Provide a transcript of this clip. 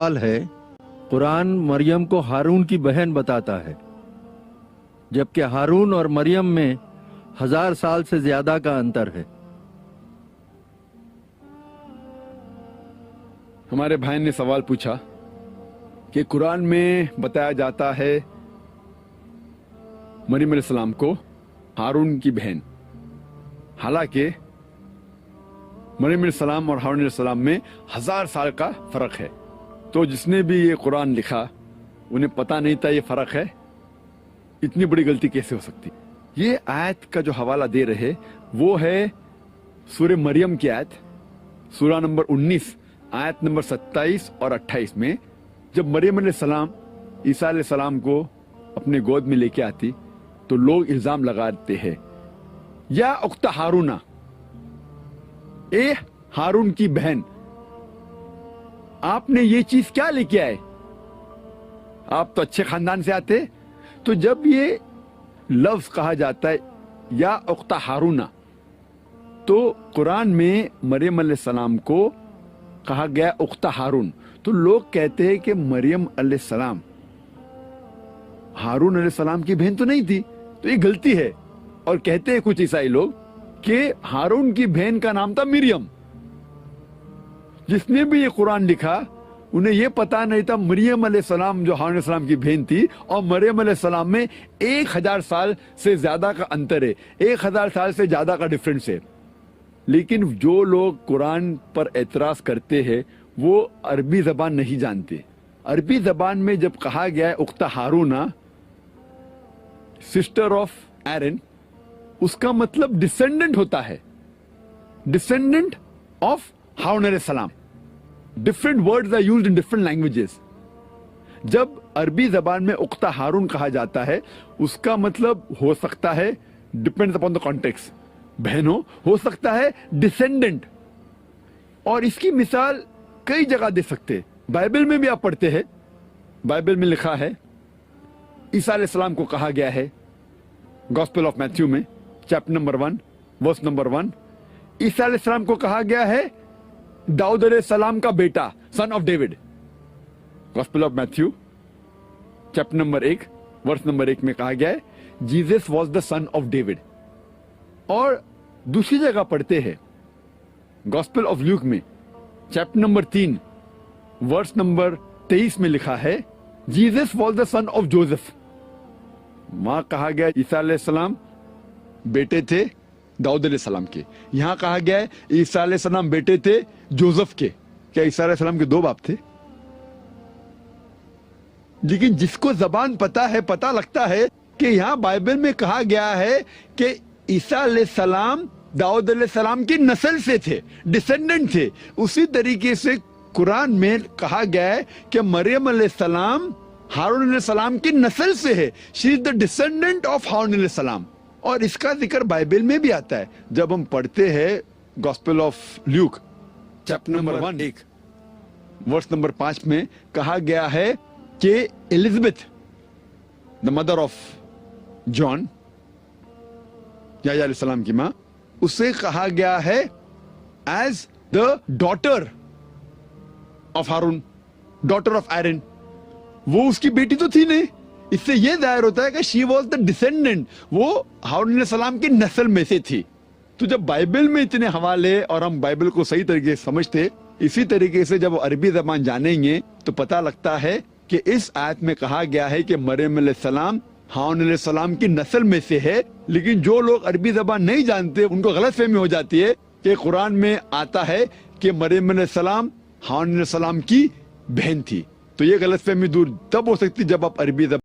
سوال ہے، قرآن مریم کو ہارون کی بہن بتاتا ہے، جبکہ ہارون اور مریم میں 1000 سال سے زیادہ کا انتر ہے۔ ہمارے بھائی نے سوال پوچھا کہ قرآن میں بتایا جاتا ہے مریم علیہ السلام کو ہارون کی بہن، حالانکہ مریم علیہ السلام اور ہارون علیہ السلام میں 1000 سال کا فرق ہے۔ تو جس نے بھی یہ قرآن لکھا انہیں پتہ نہیں تھا یہ فرق ہے، اتنی بڑی غلطی کیسے ہو سکتی؟ یہ آیت کا جو حوالہ دے رہے وہ ہے سورہ مریم کی آیت، سورہ نمبر 19 آیت نمبر 27 اور 28 میں، جب مریم علیہ السلام عیسیٰ علیہ السلام کو اپنے گود میں لے کے آتی تو لوگ الزام لگاتے ہیں، یا اخت ہارون، اے ہارون کی بہن، آپ نے یہ چیز کیا لے کے آئے؟ آپ تو اچھے خاندان سے آتے۔ تو جب یہ لفظ کہا جاتا ہے یا اخت ہارون، تو قرآن میں مریم علیہ السلام کو کہا گیا اخت ہارون، تو لوگ کہتے ہیں کہ مریم علیہ السلام ہارون علیہ السلام کی بہن تو نہیں تھی، تو یہ غلطی ہے۔ اور کہتے ہیں کچھ عیسائی لوگ کہ ہارون کی بہن کا نام تھا مریم۔ جس نے بھی یہ قرآن لکھا انہیں یہ پتا نہیں تھا مریم علیہ السلام جو ہارون علیہ السلام کی بہن تھی، اور مریم علیہ السلام میں 1000 سال سے زیادہ کا انتر ہے، 1000 سال سے زیادہ کا ڈفرنس ہے۔ لیکن جو لوگ قرآن پر اعتراض کرتے ہیں وہ عربی زبان نہیں جانتے۔ عربی زبان میں جب کہا گیا ہے اخت ہارون، سسٹر آف ایرن، اس کا مطلب ڈسینڈنٹ ہوتا ہے، ڈسینڈنٹ آف ہارون علیہ السلام۔ Different words are used in different languages. جب عربی زبان میں اخت ہارون کہا جاتا ہے اس کا مطلب ہو سکتا ہے ڈپینڈز اپون دا کانٹیکسٹ، بہنوں، ہو سکتا ہے ڈسینڈنٹ۔ اور اس کی مثال کئی جگہ دے سکتے، بائبل میں بھی آپ پڑھتے ہیں، بائبل میں لکھا ہے عیسیٰ علیہ السلام کو کہا گیا ہے گاسپل آف میتھیو میں چیپٹر نمبر 1 ورس نمبر 1، عیسیٰ علیہ السلام کو کہا گیا ہے داؤد علیہ السلام کا بیٹا، son of David. Gospel of Matthew chapter number 1 verse number 1 میں کہا گیا ہے Jesus was the son of David. اور دوسری جگہ پڑھتے ہیں گاسپل آف لیوک میں چیپٹر نمبر 3 ورس نمبر 23 میں لکھا ہے Jesus was the son of Joseph. وہاں کہا گیا عیسیٰ علیہ السلام بیٹے تھے داؤد علیہ السلام کے، یہاں کہا گیا ہے عیسیٰ علیہ السلام بیٹے تھے جوزف کے۔ کیا عیسیٰ علیہ السلام کے 2 باپ تھے؟ لیکن جس کو زبان پتا ہے، پتا لگتا ہے کہ یہاں بائبل میں کہا گیا ہے کہ عیسیٰ علیہ السلام داؤد علیہ السلام کی نسل سے تھے، ڈسینڈنٹ تھے۔ اسی طریقے سے قرآن میں کہا گیا ہے کہ مریم علیہ السلام ہارون علیہ السلام کی نسل سے ہے، شی از دا ڈسینڈنٹ آف ہارون علیہ السلام۔ اور اس کا ذکر بائبل میں بھی آتا ہے جب ہم پڑھتے ہیں gospel of Luke chapter number 1 verse number 5 میں کہا گیا ہے کہ Elizabeth the mother of John, یحییٰ علیہ السلام کی ماں، اسے کہا گیا ہے ایز دا ڈاٹر آف ہارون، ڈاٹر آف ایرن۔ وہ اس کی بیٹی تو تھی نہیں، اس سے یہ ظاہر ہوتا ہے کہ شی واز دا ڈسینڈنٹ، وہ ہارون علیہ السلام کی نسل میں سے تھی۔ تو جب بائبل میں اتنے حوالے اور ہم بائبل کو صحیح طریقے سے سمجھتے، اسی طریقے سے جب عربی زبان جانیں گے تو پتہ لگتا ہے کہ اس آیت میں کہا گیا ہے کہ مریم علیہ السلام ہارون علیہ السلام کی نسل میں سے ہے۔ لیکن جو لوگ عربی زبان نہیں جانتے ان کو غلط فہمی ہو جاتی ہے کہ قرآن میں آتا ہے کہ مریم علیہ السلام ہارون علیہ السلام کی بہن تھی۔ تو یہ غلط فہمی دور تب ہو سکتی جب آپ عربی زبان